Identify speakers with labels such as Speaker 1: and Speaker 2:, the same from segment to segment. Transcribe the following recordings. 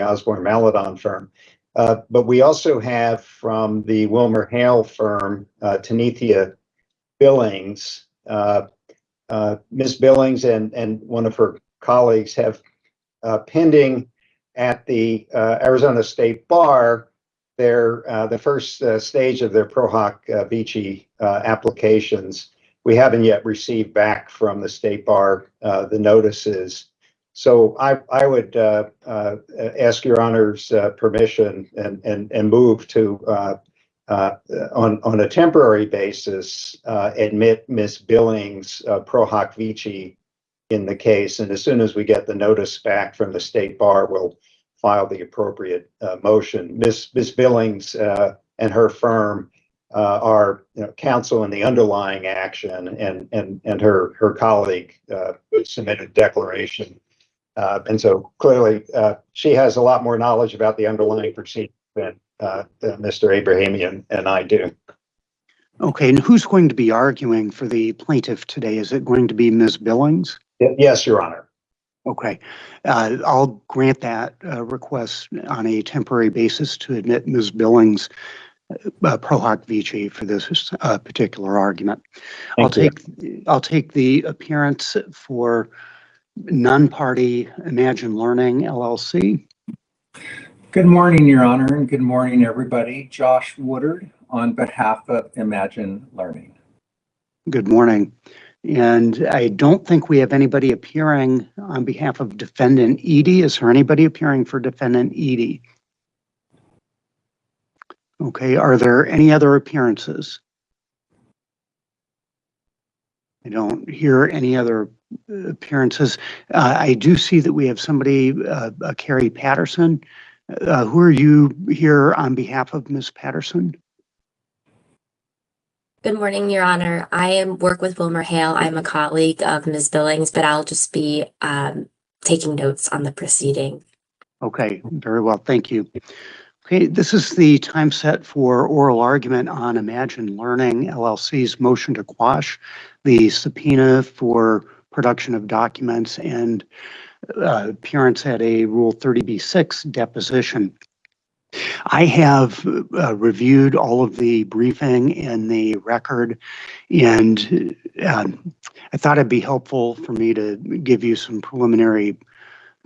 Speaker 1: Osborne Maladon firm. But we also have from the Wilmer Hale firm, Tanithia Billings. Ms. Billings and one of her colleagues have pending at the Arizona State Bar the first stage of their Pro Hoc Vici applications. We haven't yet received back from the State Bar the notices. So I would ask Your Honor's permission and move to, on a temporary basis, admit Ms. Billings' Pro Hoc Vici in the case. And as soon as we get the notice back from the State Bar, we'll file the appropriate motion. Ms. Billings and her firm are counsel in the underlying action, and her colleague submitted a declaration. And so clearly she has a lot more knowledge about the underlying proceedings than Mr. Abrahamian and I do.
Speaker 2: Okay, and who's going to be arguing for the plaintiff today? Is it going to be Ms. Billings?
Speaker 1: Yes, Your Honor.
Speaker 2: Okay, I'll grant that request on a temporary basis to admit Ms. Billings' Pro Hoc Vici for this particular argument. I'll take the appearance for non-party Imagine Learning, LLC.
Speaker 3: Good morning, Your Honor, and good morning, everybody. Josh Woodard on behalf of Imagine Learning.
Speaker 2: Good morning. And I don't think we have anybody appearing on behalf of Defendant Edie. Is there anybody appearing for Defendant Edie? Okay, are there any other appearances? I don't hear any other appearances. I do see that we have somebody, Carrie Patterson. Who are you here on behalf of, Ms. Patterson?
Speaker 4: Good morning, Your Honor. I work with Wilmer Hale. I'm a colleague of Ms. Billings, but I'll just be taking notes on the proceeding.
Speaker 2: Okay, very well. Thank you. Okay, this is the time set for oral argument on Imagine Learning, LLC's motion to quash the subpoena for production of documents and appearance at a Rule 30b-6 deposition. I have reviewed all of the briefing and the record, and I thought it'd be helpful for me to give you some preliminary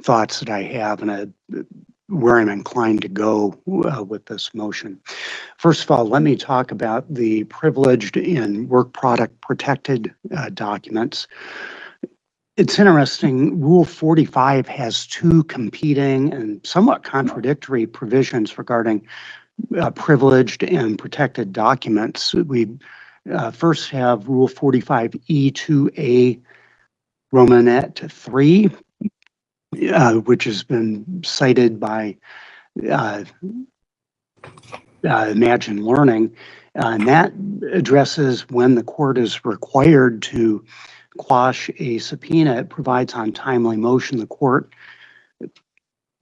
Speaker 2: thoughts that I have and where I'm inclined to go with this motion. First of all, let me talk about the privileged and work product protected documents. It's interesting, Rule 45 has two competing and somewhat contradictory provisions regarding privileged and protected documents. We first have Rule 45E2A Romanet 3, which has been cited by Imagine Learning, and that addresses when the court is required to quash a subpoena. It provides on timely motion the court,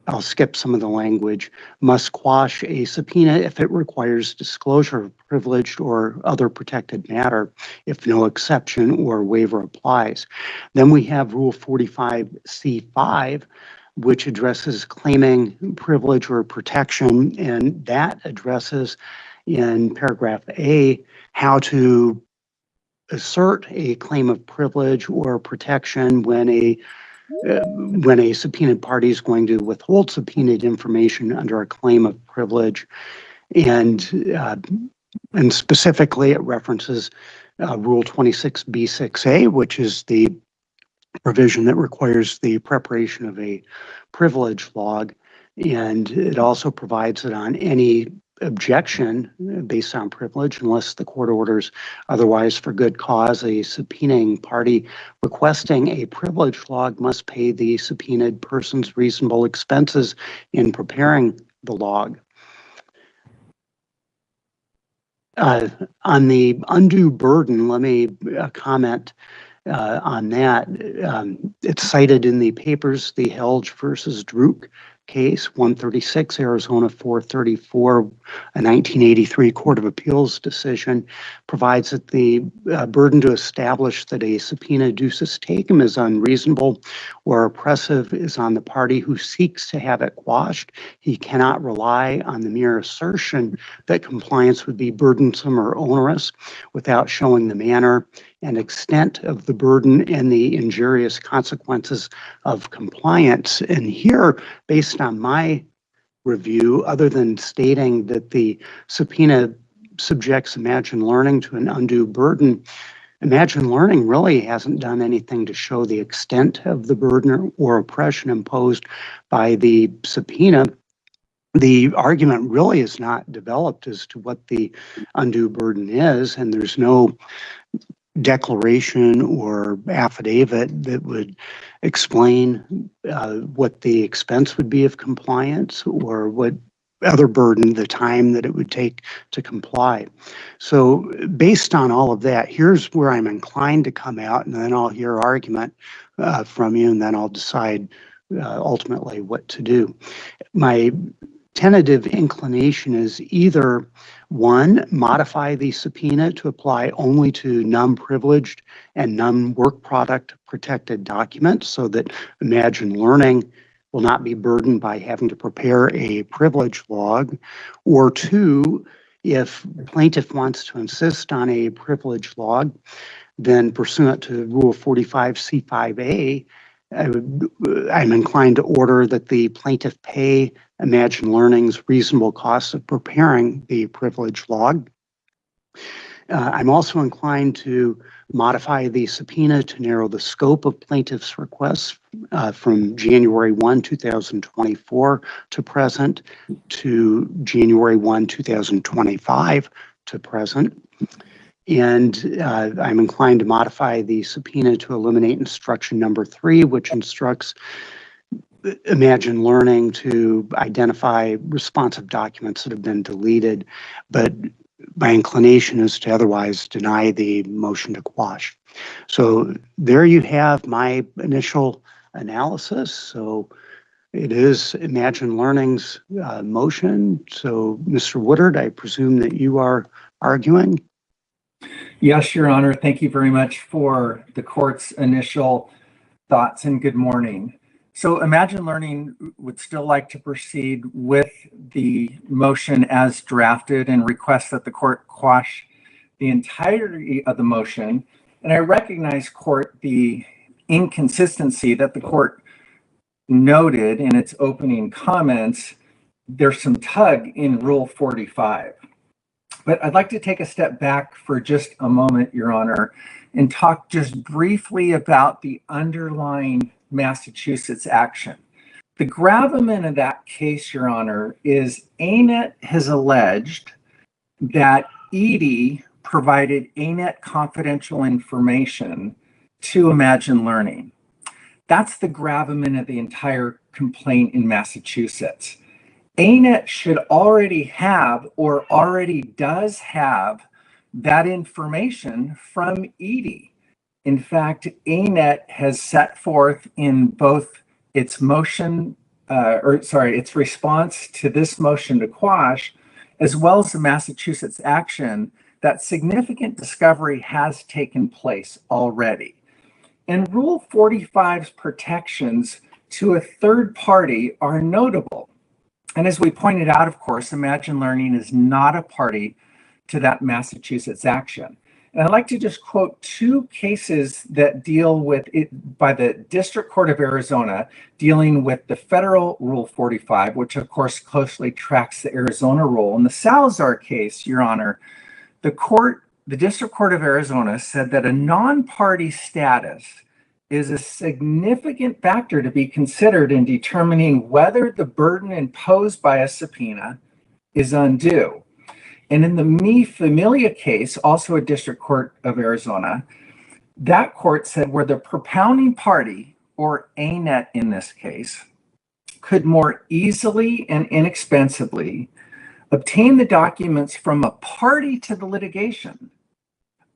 Speaker 2: I'll skip some of the language, must quash a subpoena if it requires disclosure of privileged or other protected matter, if no exception or waiver applies. Then we have Rule 45C5, which addresses claiming privilege or protection, and that addresses in paragraph A how to assert a claim of privilege or protection when a subpoenaed party is going to withhold subpoenaed information under a claim of privilege, and specifically it references Rule 26B6A, which is the provision that requires the preparation of a privilege log, and it also provides that on any objection based on privilege, unless the court orders otherwise for good cause, a subpoenaing party requesting a privilege log must pay the subpoenaed person's reasonable expenses in preparing the log. On the undue burden, let me comment on that. It's cited in the papers, the Helge versus Druk case, 136 Arizona 434, a 1983 Court of Appeals decision, provides that the burden to establish that a subpoena ducis tecum is unreasonable or oppressive is on the party who seeks to have it quashed. He cannot rely on the mere assertion that compliance would be burdensome or onerous without showing the manner and extent of the burden and the injurious consequences of compliance. And here, based on my review, other than stating that the subpoena subjects Imagine Learning to an undue burden, Imagine Learning really hasn't done anything to show the extent of the burden or oppression imposed by the subpoena. The argument really is not developed as to what the undue burden is, and there's no declaration or affidavit that would explain what the expense would be of compliance or what other burden, the time that it would take to comply. So based on all of that, here's where I'm inclined to come out, and then I'll hear argument from you, and then I'll decide ultimately what to do. My tentative inclination is either, one, modify the subpoena to apply only to non-privileged and non-work product protected documents so that Imagine Learning will not be burdened by having to prepare a privilege log, or two, if plaintiff wants to insist on a privilege log, then pursuant to Rule 45C5A, I'm inclined to order that the plaintiff pay Imagine Learning's reasonable cost of preparing the privilege log. I'm also inclined to modify the subpoena to narrow the scope of plaintiff's requests from January 1, 2024 to present to January 1, 2025 to present. And I'm inclined to modify the subpoena to eliminate instruction number 3, which instructs Imagine Learning to identify responsive documents that have been deleted, but my inclination is to otherwise deny the motion to quash. So there you have my initial analysis. So it is Imagine Learning's motion. So Mr. Woodard, I presume that you are arguing?
Speaker 3: Yes, Your Honor. Thank you very much for the court's initial thoughts, and good morning. So Imagine Learning would still like to proceed with the motion as drafted and request that the court quash the entirety of the motion. And I recognize, court, the inconsistency that the court noted in its opening comments. There's some tug in Rule 45. But I'd like to take a step back for just a moment, Your Honor, and talk just briefly about the underlying Massachusetts action. The gravamen of that case, Your Honor, is ANET has alleged that ED provided ANET confidential information to Imagine Learning. That's the gravamen of the entire complaint in Massachusetts. ANET should already have, or already does have, that information from ED. In fact, ANET has set forth in both its motion, its response to this motion to quash, as well as the Massachusetts action, that significant discovery has taken place already. And Rule 45's protections to a third party are notable. And as we pointed out, of course, Imagine Learning is not a party to that Massachusetts action. And I'd like to just quote two cases that deal with it by the District Court of Arizona, dealing with the federal Rule 45, which of course closely tracks the Arizona rule. In the Salazar case, Your Honor, the District Court of Arizona said that a non-party status is a significant factor to be considered in determining whether the burden imposed by a subpoena is undue. And in the Me Familia case, also a District Court of Arizona, that court said where the propounding party, or ANET in this case, could more easily and inexpensively obtain the documents from a party to the litigation,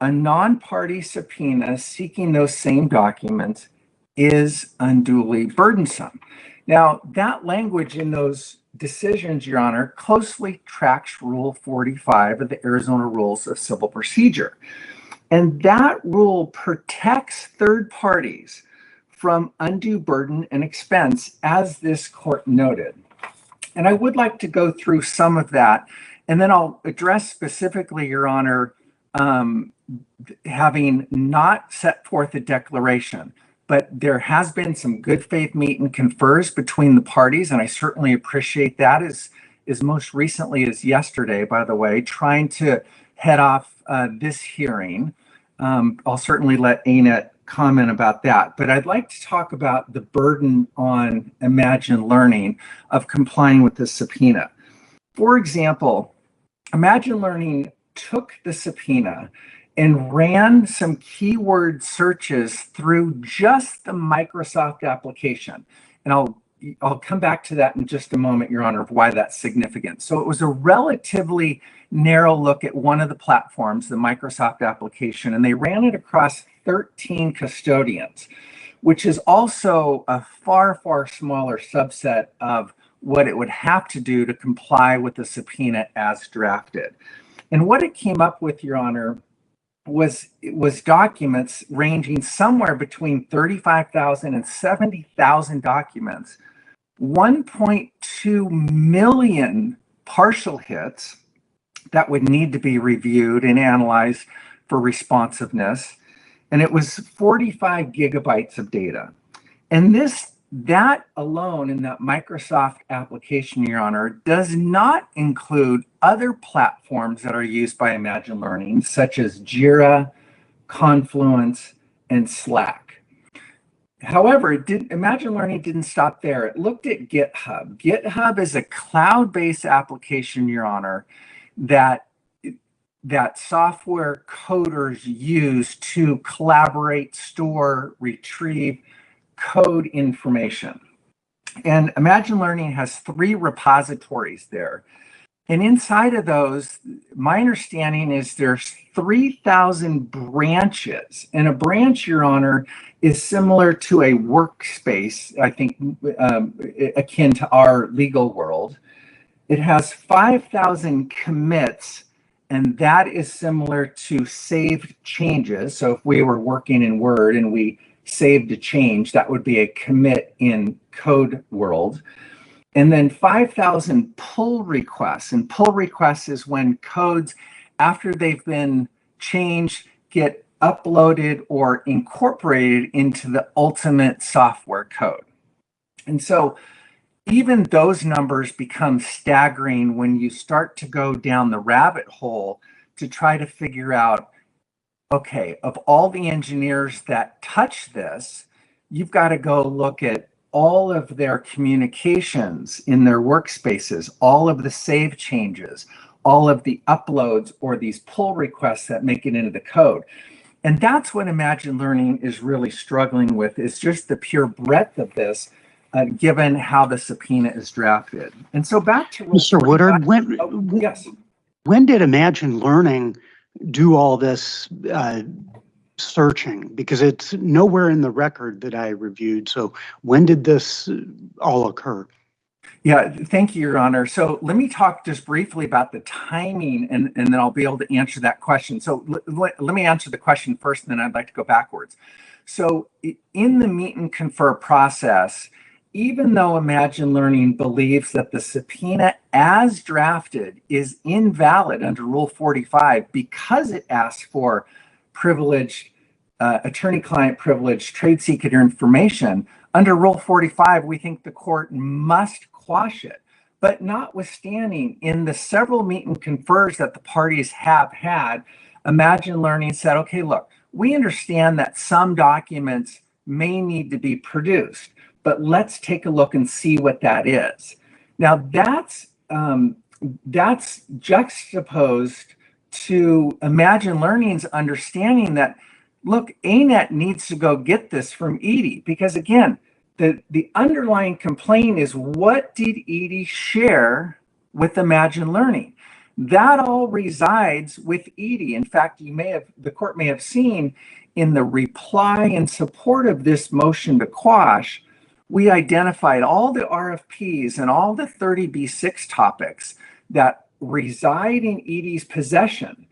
Speaker 3: a non-party subpoena seeking those same documents is unduly burdensome. Now, that language in those decisions, Your Honor, closely tracks Rule 45 of the Arizona Rules of Civil Procedure. And that rule protects third parties from undue burden and expense, as this court noted. And I would like to go through some of that, and then I'll address specifically, Your Honor, having not set forth a declaration, but there has been some good faith meet and confers between the parties, and I certainly appreciate that, as most recently as yesterday, by the way, trying to head off this hearing. I'll certainly let ANET comment about that, but I'd like to talk about the burden on Imagine Learning of complying with the subpoena. For example, Imagine Learning took the subpoena and ran some keyword searches through just the Microsoft application. And I'll come back to that in just a moment, Your Honor, of why that's significant. So it was a relatively narrow look at one of the platforms, the Microsoft application, and they ran it across 13 custodians, which is also a far, far smaller subset of what it would have to do to comply with the subpoena as drafted. And what it came up with, Your Honor, was documents ranging somewhere between 35,000 and 70,000 documents, 1.2 million partial hits that would need to be reviewed and analyzed for responsiveness, and it was 45 gigabytes of data. And that alone in that Microsoft application, Your Honor, does not include other platforms that are used by Imagine Learning, such as Jira, Confluence, and Slack. However, Imagine Learning didn't stop there. It looked at GitHub. GitHub is a cloud-based application, Your Honor, that software coders use to collaborate, store, retrieve code information. And Imagine Learning has 3 repositories there. And inside of those, my understanding is there's 3,000 branches. And a branch, Your Honor, is similar to a workspace, I think, akin to our legal world. It has 5,000 commits, and that is similar to saved changes. So if we were working in Word and we saved a change, that would be a commit in code world. And then 5,000 pull requests. And pull requests is when codes, after they've been changed, get uploaded or incorporated into the ultimate software code. And so even those numbers become staggering when you start to go down the rabbit hole to try to figure out, okay, of all the engineers that touch this, you've got to go look at all of their communications in their workspaces, all of the save changes, all of the uploads or these pull requests that make it into the code. And that's what Imagine Learning is really struggling with, is just the pure breadth of this, given how the subpoena is drafted. And so back to
Speaker 2: Mr. Woodard,
Speaker 3: yes.
Speaker 2: When did Imagine Learning do all this searching? Because it's nowhere in the record that I reviewed. So when did this all occur?
Speaker 3: Yeah, thank you, Your Honor. So let me talk just briefly about the timing, and then I'll be able to answer that question. So let me answer the question first, and then I'd like to go backwards. So in the meet and confer process, even though Imagine Learning believes that the subpoena as drafted is invalid under Rule 45 because it asks for privileged, attorney-client privilege, trade secret information, under Rule 45, we think the court must quash it. But notwithstanding, in the several meet and confers that the parties have had, Imagine Learning said, okay, look, we understand that some documents may need to be produced, but let's take a look and see what that is. Now that's juxtaposed to Imagine Learning's understanding that, look, ANET needs to go get this from Edie, because again, the underlying complaint is, what did Edie share with Imagine Learning? That all resides with Edie. In fact, the court may have seen in the reply in support of this motion to quash, we identified all the RFPs and all the 30B6 topics that reside in ED's possession.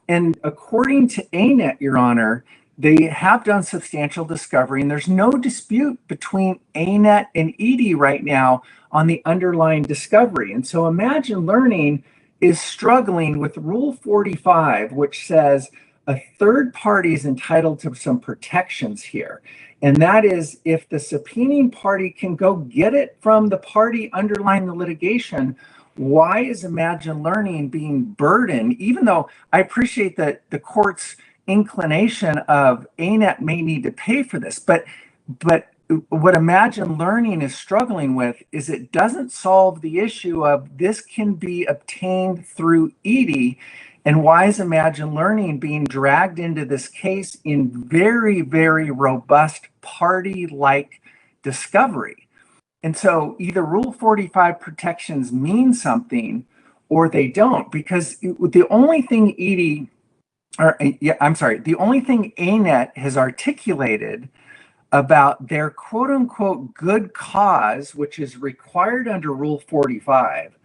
Speaker 3: And according to ANET, Your Honor, they have done substantial discovery, and there's no dispute between ANET and ED right now on the underlying discovery. And so Imagine Learning is struggling with Rule 45, which says a third party is entitled to some protections here. And that is if the subpoenaing party can go get it from the party underlying the litigation, why is Imagine Learning being burdened, even though I appreciate that the court's inclination of ANET may need to pay for this, but what Imagine Learning is struggling with is it doesn't solve the issue of this can be obtained through ED, and why is Imagine Learning being dragged into this case in very, very robust party-like discovery? And so either Rule 45 protections mean something or they don't, because the only thing the only thing ANET has articulated about their quote unquote good cause, which is required under Rule 45,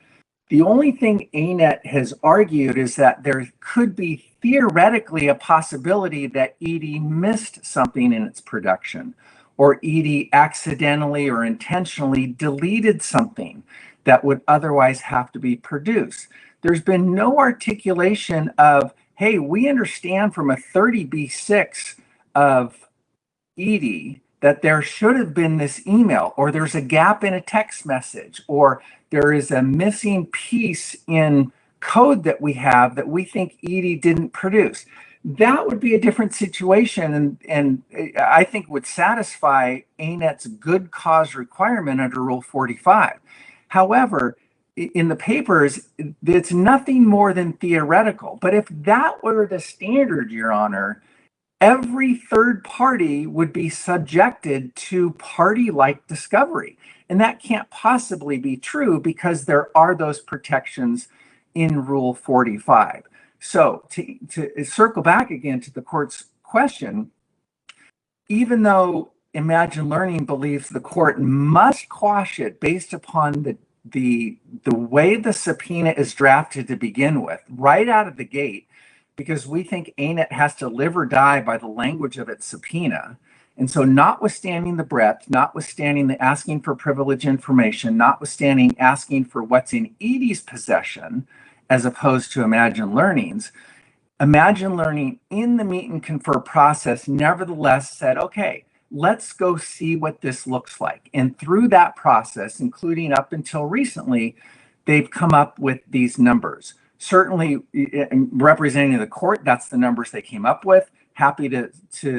Speaker 3: the only thing ANET has argued is that there could be theoretically a possibility that ED missed something in its production, or ED accidentally or intentionally deleted something that would otherwise have to be produced. There's been no articulation of, hey, we understand from a 30B6 of ED that there should have been this email, or there's a gap in a text message, or there is a missing piece in code that we have that we think ED didn't produce. That would be a different situation, and I think would satisfy ANET's good cause requirement under Rule 45. However, in the papers, it's nothing more than theoretical. But if that were the standard, Your Honor, every third party would be subjected to party-like discovery. And that can't possibly be true because there are those protections in Rule 45. So to circle back again to the court's question, even though Imagine Learning believes the court must quash it based upon the way the subpoena is drafted to begin with, right out of the gate, because we think ANET has to live or die by the language of its subpoena. And so notwithstanding the breadth, notwithstanding the asking for privileged information, notwithstanding asking for what's in ED's possession, as opposed to Imagine Learning's, Imagine Learning in the meet and confer process nevertheless said, okay, let's go see what this looks like. And through that process, including up until recently, they've come up with these numbers. Certainly representing the court, that's the numbers they came up with. Happy to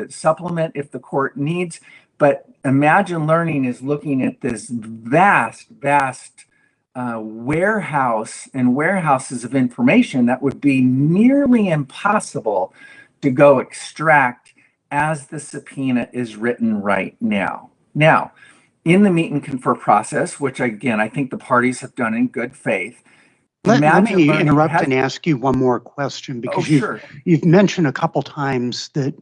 Speaker 3: supplement if the court needs. But Imagine Learning is looking at this vast warehouse and warehouses of information that would be nearly impossible to go extract as the subpoena is written right now. Now, in the meet and confer process, which again, I think the parties have done in good faith.
Speaker 2: Let me interrupt and ask you one more question, because you've mentioned a couple times that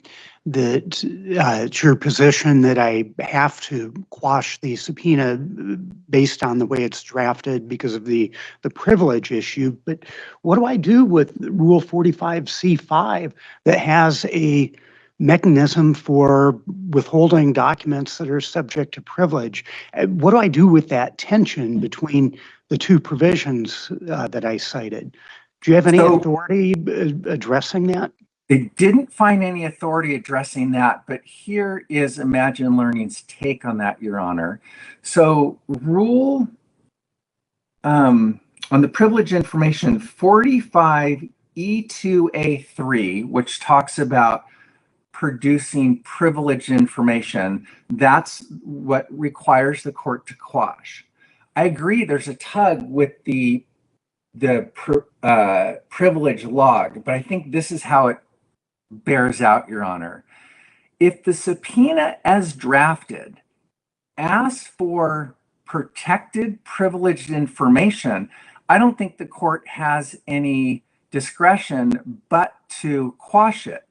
Speaker 2: it's your position that I have to quash the subpoena based on the way it's drafted because of the privilege issue. But what do I do with Rule 45C5 that has a mechanism for withholding documents that are subject to privilege? What do I do with that tension between the two provisions that I cited? Do you have any authority addressing that?
Speaker 3: They didn't find any authority addressing that, but here is Imagine Learning's take on that, Your Honor. So rule on the privilege information 45E2A3, which talks about producing privileged information, that's what requires the court to quash. I agree there's a tug with the privilege log, but I think this is how it bears out, Your Honor. If the subpoena as drafted asks for protected privileged information, I don't think the court has any discretion but to quash it.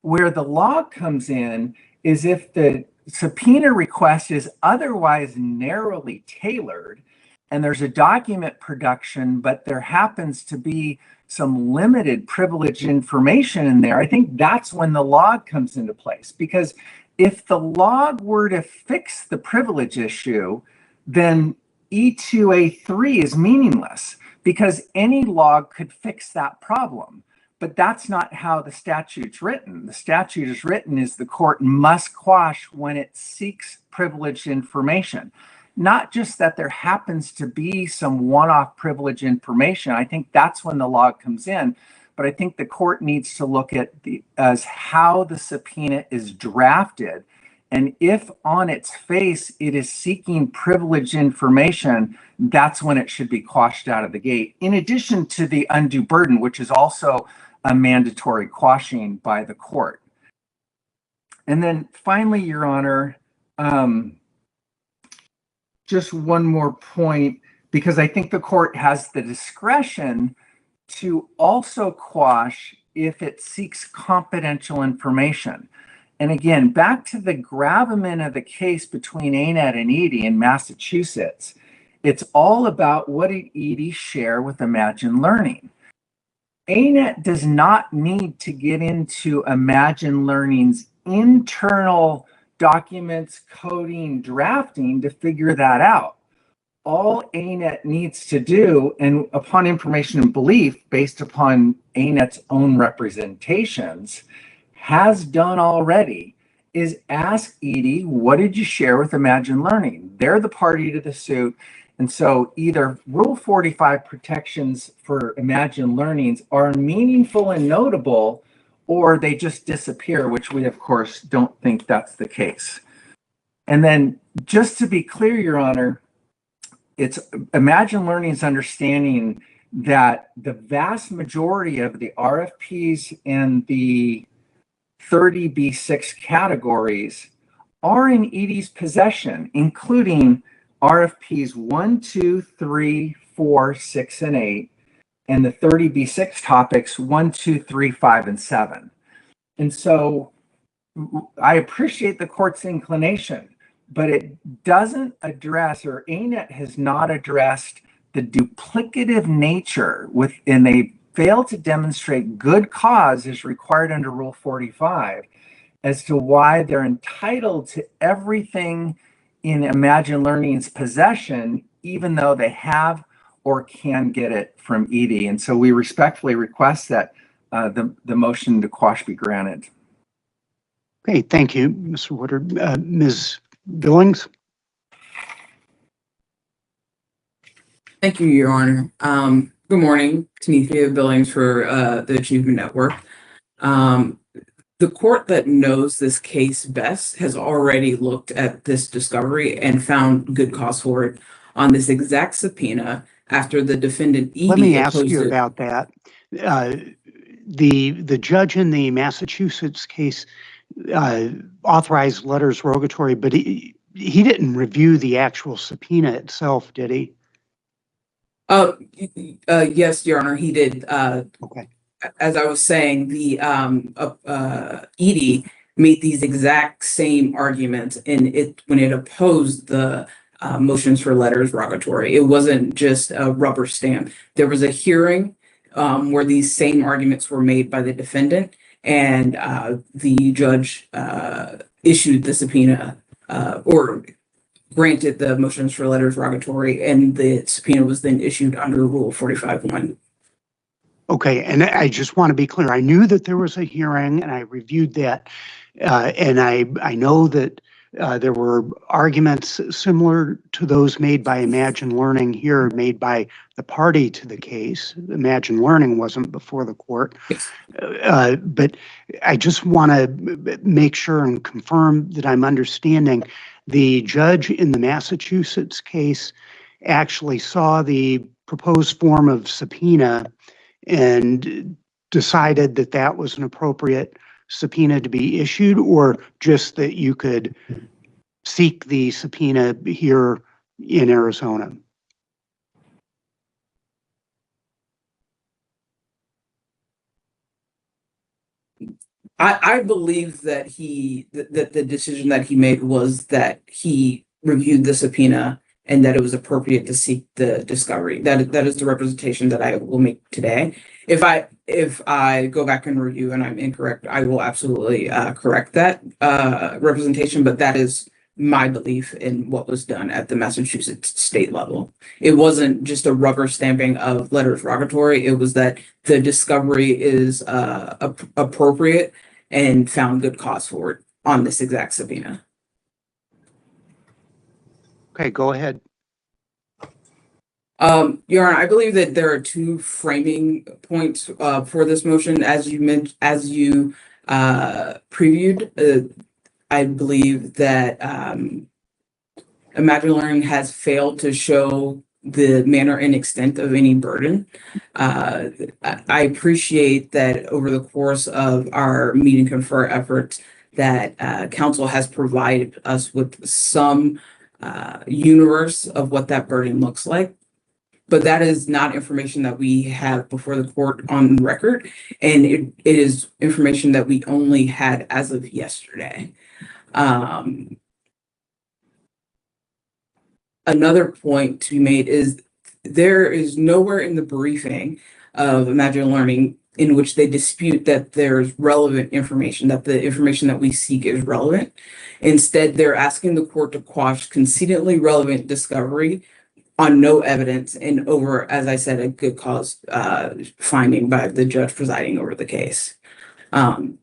Speaker 3: Where the log comes in is if the subpoena request is otherwise narrowly tailored and there's a document production, but there happens to be some limited privileged information in there, I think that's when the log comes into place. Because if the log were to fix the privilege issue, then E2A3 is meaningless because any log could fix that problem. But that's not how the statute's written. The statute is written as the court must quash when it seeks privileged information. Not just that there happens to be some one-off privileged information. I think that's when the log comes in. But I think the court needs to look at as how the subpoena is drafted. And if on its face it is seeking privileged information, that's when it should be quashed out of the gate. In addition to the undue burden, which is also a mandatory quashing by the court. And then finally, Your Honor, just one more point, because I think the court has the discretion to also quash if it seeks confidential information. And again, back to the gravamen of the case between ANET and ED in Massachusetts, it's all about what did ED share with Imagine Learning. ANET does not need to get into Imagine Learning's internal documents, coding, drafting to figure that out. All ANET needs to do, and upon information and belief based upon ANET's own representations, has done already, is ask ED, what did you share with Imagine Learning? They're the party to the suit. And so either Rule 45 protections for Imagine Learnings are meaningful and notable, or they just disappear, which we, of course, don't think that's the case. And then just to be clear, Your Honor, it's Imagine Learning's understanding that the vast majority of the RFPs and the 30B6 categories are in ED's possession, including RFPs 1, 2, 3, 4, 6, and 8, and the 30B6 topics 1, 2, 3, 5, and 7. And so I appreciate the court's inclination, but it doesn't address, or ANET has not addressed, the duplicative nature and they fail to demonstrate good cause is required under Rule 45 as to why they're entitled to everything in Imagine Learning's possession, even though they have or can get it from ED. And so we respectfully request that the motion to quash be granted.
Speaker 2: Okay, thank you, Mr. Woodard. Ms. Billings?
Speaker 5: Thank you, Your Honor. Good morning, Tanithia Billings for the Achievement Network. The court that knows this case best has already looked at this discovery and found good cause for it on this exact subpoena after the defendant ED.
Speaker 2: Let me ask you about that. The judge in the Massachusetts case authorized letters rogatory, but he didn't review the actual subpoena itself, did he?
Speaker 5: Yes, Your Honor, he did.
Speaker 2: Okay.
Speaker 5: As I was saying, the ED made these exact same arguments when it opposed the motions for letters rogatory. It wasn't just a rubber stamp. There was a hearing where these same arguments were made by the defendant, and the judge issued the subpoena or granted the motions for letters rogatory, and the subpoena was then issued under Rule 45-1.
Speaker 2: Okay, and I just want to be clear. I knew that there was a hearing, and I reviewed that, and I know that there were arguments similar to those made by Imagine Learning here, made by the party to the case. Imagine Learning wasn't before the court.
Speaker 5: Yes.
Speaker 2: But I just want to make sure and confirm that I'm understanding. The judge in the Massachusetts case actually saw the proposed form of subpoena and decided that that was an appropriate subpoena to be issued, or just that you could seek the subpoena here in Arizona?
Speaker 5: I believe that that the decision that he made was that he reviewed the subpoena and that it was appropriate to seek the discovery. That is the representation that I will make today. If I go back and review and I'm incorrect, I will absolutely correct that representation. But that is my belief in what was done at the Massachusetts state level. It wasn't just a rubber stamping of letters rogatory. It was that the discovery is appropriate and found good cause for it on this exact subpoena.
Speaker 2: Okay, go ahead.
Speaker 5: Your Honor, I believe that there are two framing points for this motion. As you previewed, I believe that Imagine Learning has failed to show the manner and extent of any burden. I appreciate that over the course of our meet and confer efforts that counsel has provided us with some universe of what that burden looks like. But that is not information that we have before the court on record. And it is information that we only had as of yesterday. Another point to be made is there is nowhere in the briefing of Imagine Learning in which they dispute that there's relevant information, that the information that we seek is relevant. Instead, they're asking the court to quash concedently relevant discovery on no evidence and over, as I said, a good cause finding by the judge presiding over the case. And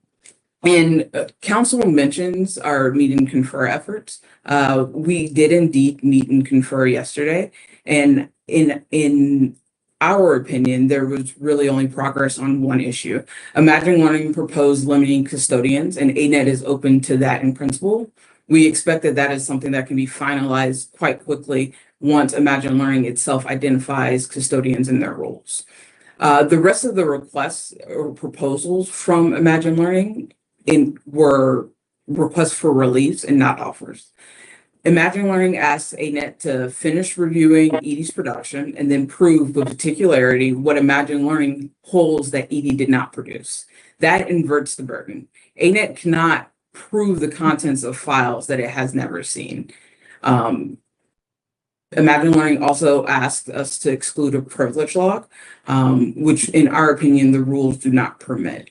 Speaker 5: counsel mentions our meet and confer efforts. We did indeed meet and confer yesterday. And in our opinion, there was really only progress on one issue. Imagine Learning proposed limiting custodians, and ANET is open to that in principle. We expect that that is something that can be finalized quite quickly once Imagine Learning itself identifies custodians in their roles. The rest of the requests or proposals from Imagine Learning were requests for reliefs and not offers. Imagine Learning asks ANET to finish reviewing Edie's production and then prove with particularity what Imagine Learning holds that Edie did not produce. That inverts the burden. ANET cannot prove the contents of files that it has never seen. Imagine Learning also asked us to exclude a privilege log, which in our opinion, the rules do not permit.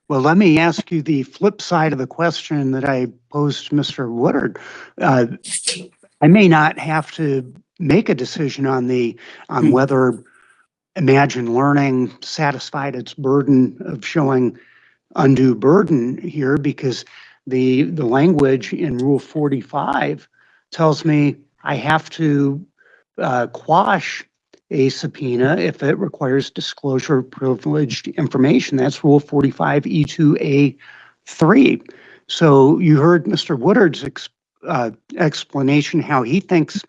Speaker 2: Well, let me ask you the flip side of the question that I posed to Mr. Woodard. I may not have to make a decision on whether Imagine Learning satisfied its burden of showing undue burden here, because the language in Rule 45 tells me I have to quash a subpoena if it requires disclosure of privileged information. That's Rule 45E2A3. So you heard Mr. Woodard's explanation how he thinks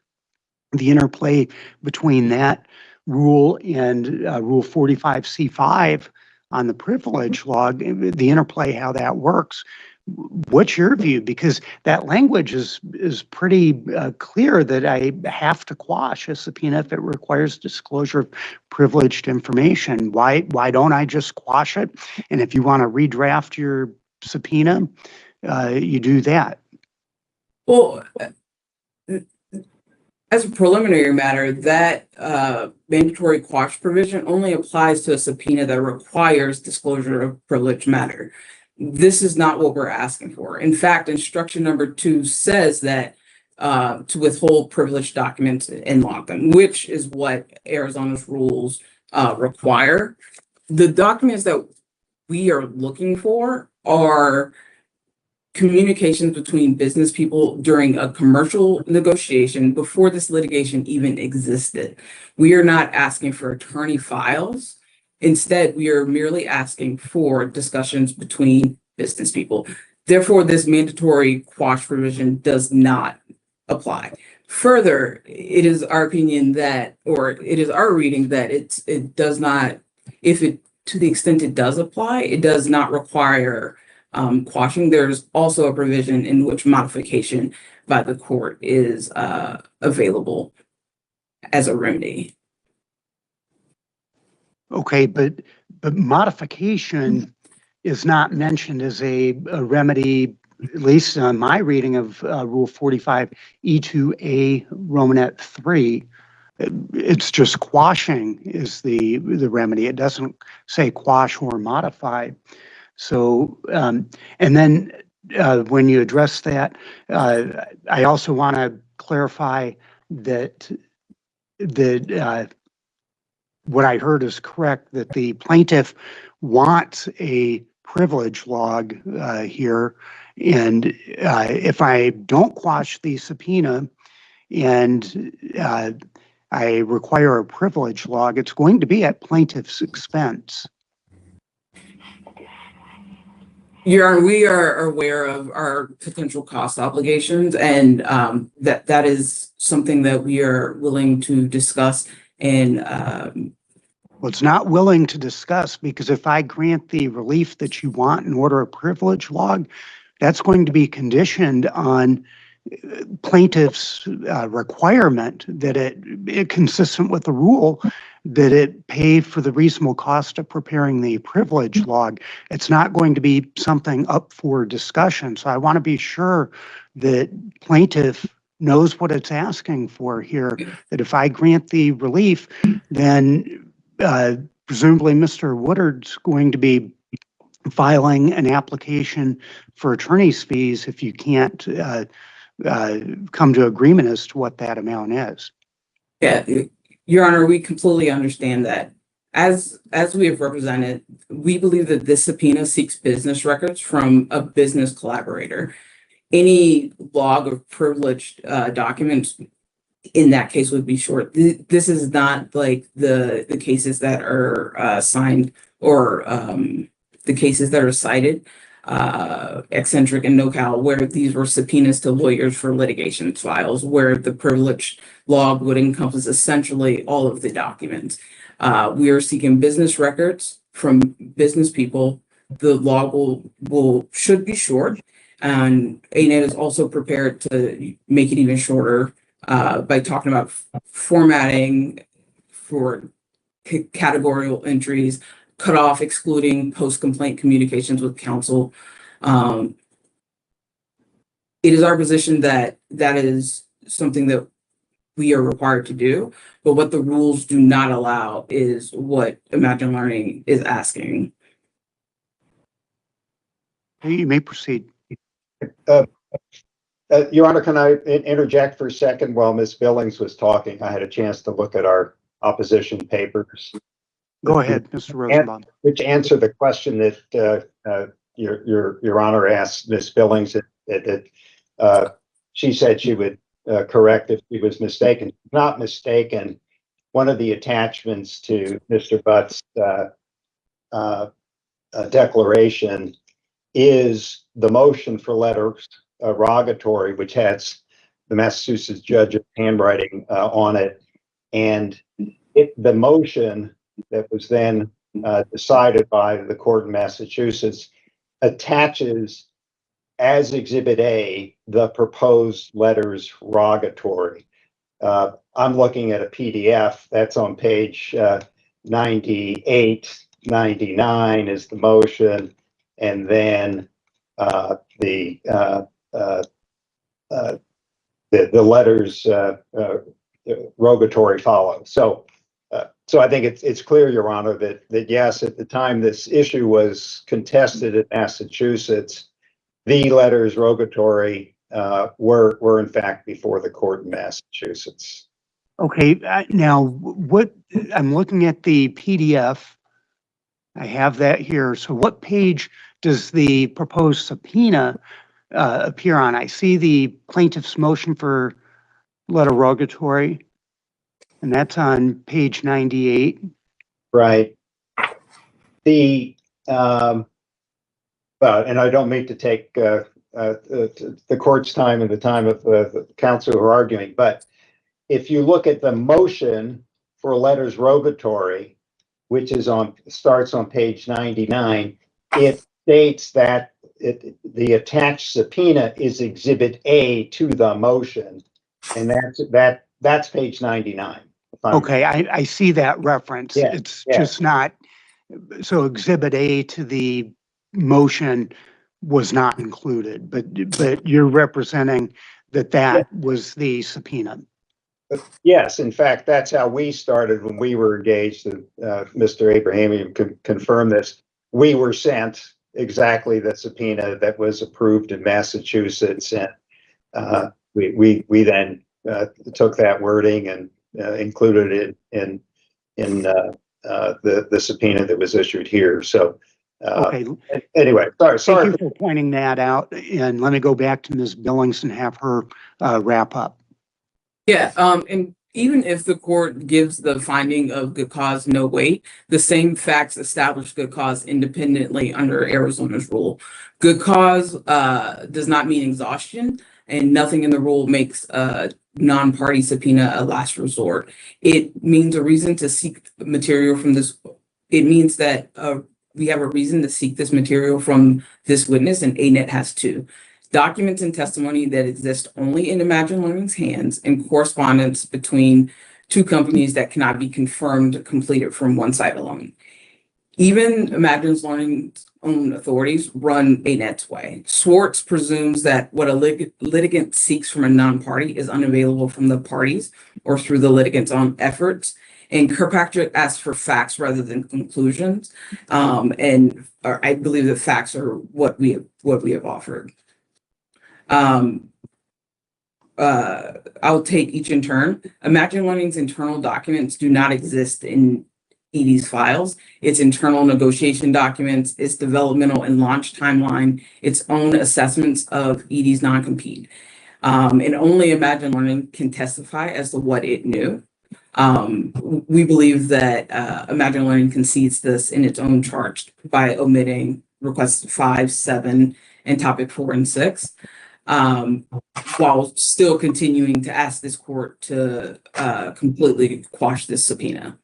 Speaker 2: the interplay between that rule and Rule 45C5 on the privilege log, the interplay, how that works. What's your view? Because that language is pretty clear that I have to quash a subpoena if it requires disclosure of privileged information. Why don't I just quash it? And if you want to redraft your subpoena, you do that.
Speaker 5: Well, as a preliminary matter, that mandatory quash provision only applies to a subpoena that requires disclosure of privileged matter. This is not what we're asking for. In fact, instruction number 2 says that to withhold privileged documents and log them, which is what Arizona's rules require. The documents that we are looking for are communications between business people during a commercial negotiation before this litigation even existed. We are not asking for attorney files. Instead, we are merely asking for discussions between business people. Therefore, this mandatory quash provision does not apply. Further, it is our opinion that, or it is our reading that it does not, to the extent it does apply, it does not require quashing. There's also a provision in which modification by the court is available as a remedy.
Speaker 2: Okay, but but modification is not mentioned as a remedy, at least on my reading of Rule 45 E2A Romanet 3. It's just quashing is the remedy. It doesn't say quash or modify. So, and then when you address that, I also want to clarify that what I heard is correct, that the plaintiff wants a privilege log here. And if I don't quash the subpoena and I require a privilege log, it's going to be at plaintiff's expense.
Speaker 5: Your Honor, we are aware of our potential cost obligations, and that is something that we are willing to discuss. And
Speaker 2: well, it's not willing to discuss, because if I grant the relief that you want and order a privilege log, that's going to be conditioned on plaintiff's requirement that it consistent with the rule that it pay for the reasonable cost of preparing the privilege log. It's not going to be something up for discussion. So I want to be sure that plaintiff knows what it's asking for here, that if I grant the relief, then presumably Mr. Woodard's going to be filing an application for attorney's fees if you can't come to agreement as to what that amount is.
Speaker 5: yeah, Your Honor, we completely understand that. As we have represented, we believe that this subpoena seeks business records from a business collaborator. Any log of privileged documents in that case would be short. This is not like the cases that are signed or the cases that are cited, Eccentric and NoCal, where these were subpoenas to lawyers for litigation files, where the privileged log would encompass essentially all of the documents. We are seeking business records from business people. The log should be short, and ANET is also prepared to make it even shorter by talking about formatting for categorical entries, cut off excluding post-complaint communications with counsel. It is our position that that is something that we are required to do, but what the rules do not allow is what Imagine Learning is asking.
Speaker 2: You may proceed.
Speaker 1: Your Honor, can I interject for a second? While Ms. Billings was talking, I had a chance to look at our opposition papers.
Speaker 2: Go ahead, Mr. Rosenbaum.
Speaker 1: Which answer the question that Your Honor asked Ms. Billings that she said she would correct if she was mistaken. Not mistaken. One of the attachments to Mr. Butt's declaration is the motion for letters rogatory, which has the Massachusetts judge's handwriting on it, and the motion that was then decided by the court in Massachusetts attaches as Exhibit A the proposed letters rogatory. I'm looking at a PDF that's on page 98, 99 is the motion, and then the letters rogatory follow. So I think it's clear, Your Honor, that yes, at the time this issue was contested in Massachusetts, the letters rogatory were in fact before the court in Massachusetts.
Speaker 2: Okay, now what I'm looking at the PDF. I have that here. So what page does the proposed subpoena appear on? I see the plaintiff's motion for letter rogatory, and that's on page 98.
Speaker 1: Right. And I don't mean to take the court's time and the time of the counsel who are arguing, but if you look at the motion for letters rogatory, which is starts on page 99, it states that the attached subpoena is Exhibit A to the motion, and that's page 99.
Speaker 2: Okay, I see that reference.
Speaker 1: Yeah,
Speaker 2: It's
Speaker 1: yeah.
Speaker 2: just not So Exhibit A to the motion was not included, but you're representing that was the subpoena.
Speaker 1: Yes, in fact, that's how we started when we were engaged. Mr. Abrahamian can confirm this. We were sent exactly the subpoena that was approved in Massachusetts, and we then took that wording and included it in the subpoena that was issued here. So
Speaker 2: Okay,
Speaker 1: anyway, sorry.
Speaker 2: thank you for pointing that out. And let me go back to Ms. Billings and have her wrap up.
Speaker 5: Yeah, and even if the court gives the finding of good cause no weight, the same facts establish good cause independently under Arizona's rule. Good cause does not mean exhaustion, and nothing in the rule makes a non-party subpoena a last resort. It means a reason to seek material from this. It means that we have a reason to seek this material from this witness, and ANET has too. Documents and testimony that exist only in Imagine Learning's hands, and correspondence between two companies that cannot be confirmed completed from one side alone. Even Imagine Learning's own authorities run ANET's way. Swartz presumes that what a litigant seeks from a non-party is unavailable from the parties or through the litigant's own efforts. And Kirkpatrick asks for facts rather than conclusions. I believe the facts are what we have offered. I'll take each in turn. Imagine Learning's internal documents do not exist in ED's files. Its internal negotiation documents, its developmental and launch timeline, its own assessments of ED's non-compete. And only Imagine Learning can testify as to what it knew. We believe that Imagine Learning concedes this in its own charge by omitting requests 5, 7, and topic 4 and 6. While still continuing to ask this court to completely quash this subpoena.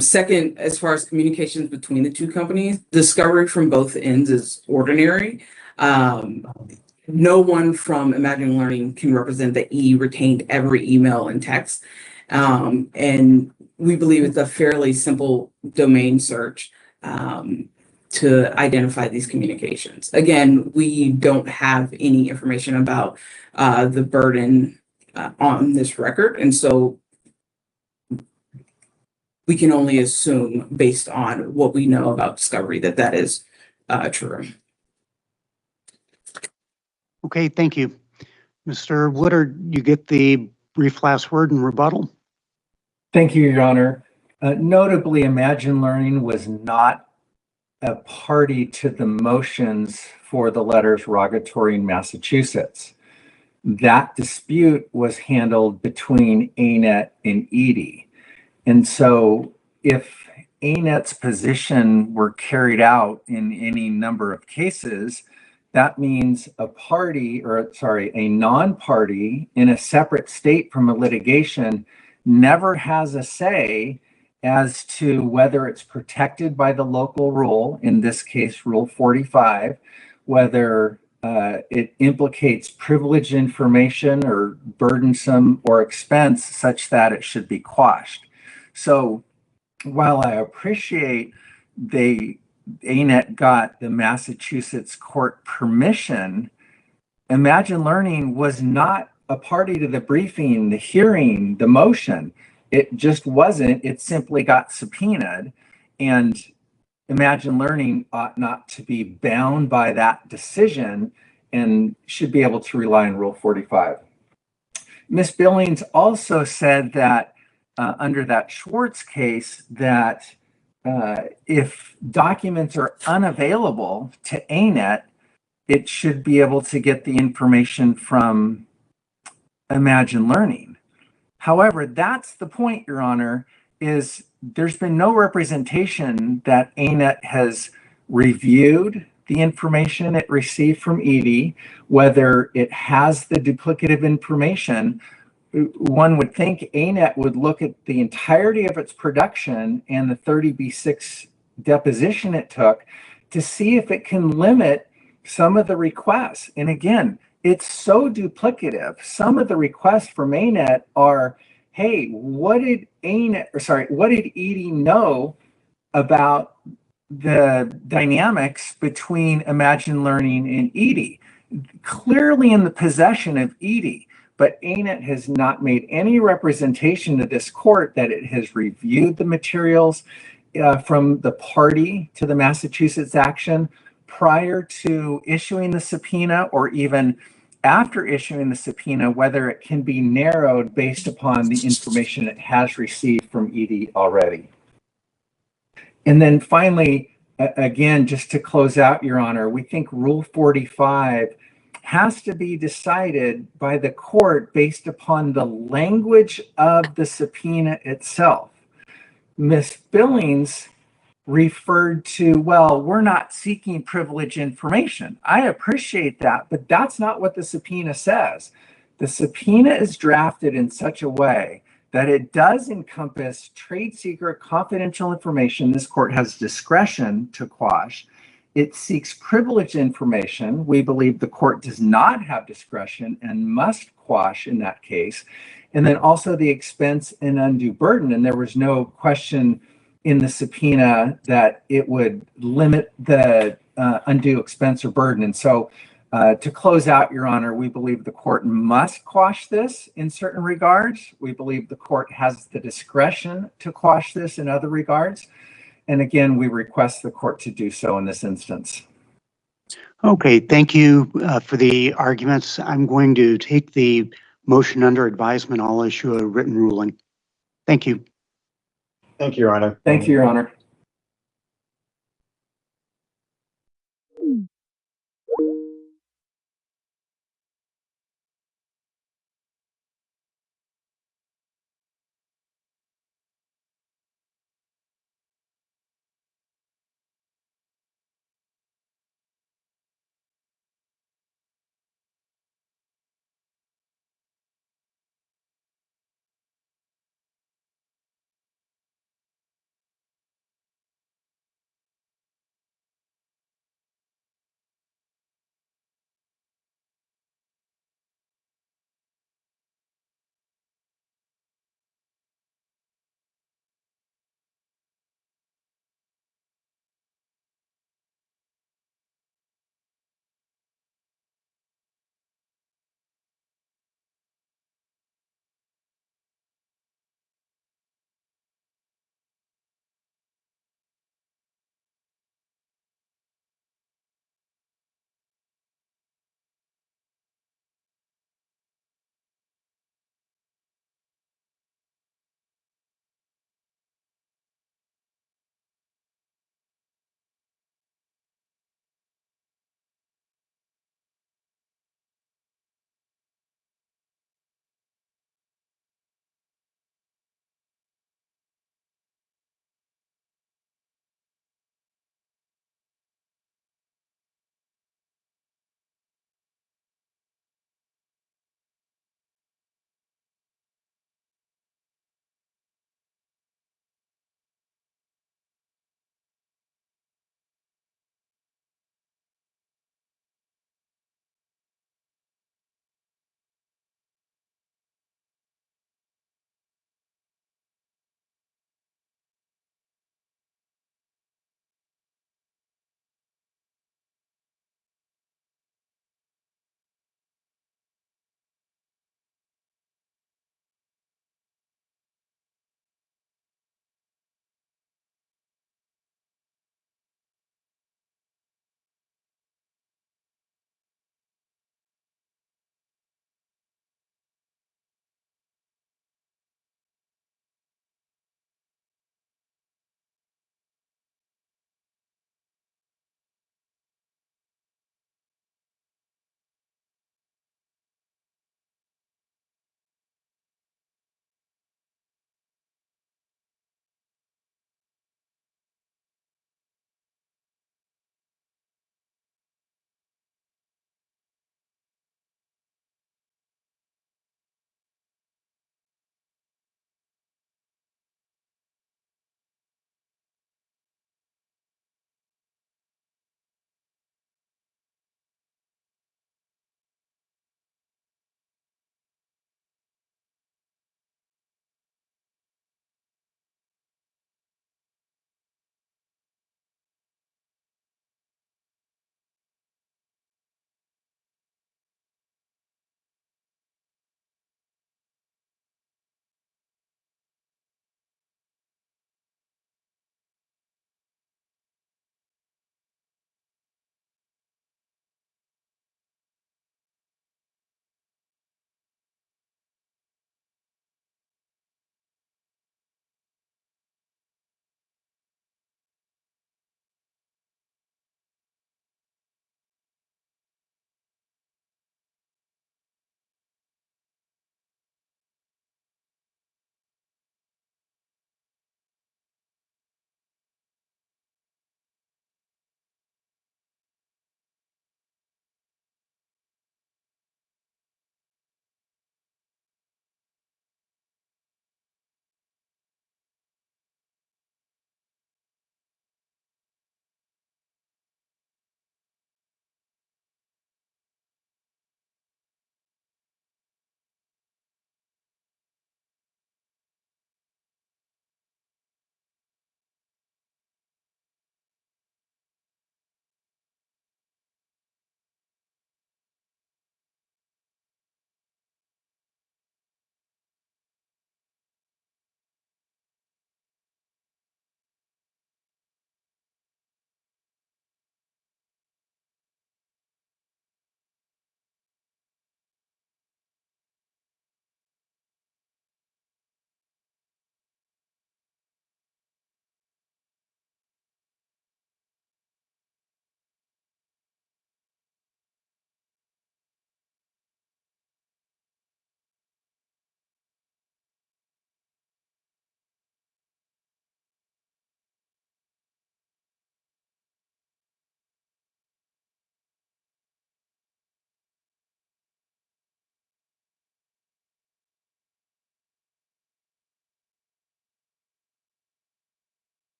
Speaker 5: Second, as far as communications between the two companies, discovery from both ends is ordinary. No one from Imagine Learning can represent that E retained every email and text. And we believe it's a fairly simple domain search to identify these communications. Again, we don't have any information about the burden on this record. And so we can only assume based on what we know about discovery that is true.
Speaker 2: Okay, thank you. Mr. Woodard, you get the brief last word and rebuttal.
Speaker 3: Thank you, Your Honor. Notably, Imagine Learning was not a party to the motions for the letters rogatory in Massachusetts. That dispute was handled between ANET and ED. And so if ANET's position were carried out in any number of cases, that means a non-party in a separate state from a litigation never has a say as to whether it's protected by the local rule, in this case, Rule 45, whether it implicates privileged information or burdensome or expense such that it should be quashed. So while I appreciate ANET got the Massachusetts court permission, Imagine Learning was not a party to the briefing, the hearing, the motion. It just wasn't. It simply got subpoenaed, and Imagine Learning ought not to be bound by that decision and should be able to rely on Rule 45. Ms. Billings also said that under that Schwartz case that if documents are unavailable to ANET, it should be able to get the information from Imagine Learning. However, that's the point, Your Honor, is there's been no representation that ANET has reviewed the information it received from ED, whether it has the duplicative information. One would think ANET would look at the entirety of its production and the 30B6 deposition it took to see if it can limit some of the requests. And again, it's so duplicative. Some of the requests from ANET are, hey, what did ED know about the dynamics between Imagine Learning and Edie. Clearly in the possession of Edie, but ANET has not made any representation to this court that it has reviewed the materials from the party to the Massachusetts action prior to issuing the subpoena, or even after issuing the subpoena, whether it can be narrowed based upon the information it has received from Edie already. And then finally, again, just to close out, Your Honor, we think Rule 45 has to be decided by the court based upon the language of the subpoena itself. Ms. Billings referred to, well, we're not seeking privileged information. I appreciate that, but that's not what the subpoena says. The subpoena is drafted in such a way that it does encompass trade secret confidential information this court has discretion to quash. It seeks privileged information. We believe the court does not have discretion and must quash in that case. And then also the expense and undue burden. And there was no question in the subpoena that it would limit the undue expense or burden. And so to close out, Your Honor, we believe the court must quash this in certain regards. We believe the court has the discretion to quash this in other regards. And again, we request the court to do so in this instance.
Speaker 2: Okay, thank you for the arguments. I'm going to take the motion under advisement. I'll issue a written ruling. Thank you.
Speaker 1: Thank you, Your Honor.
Speaker 3: Thank you, Your Honor.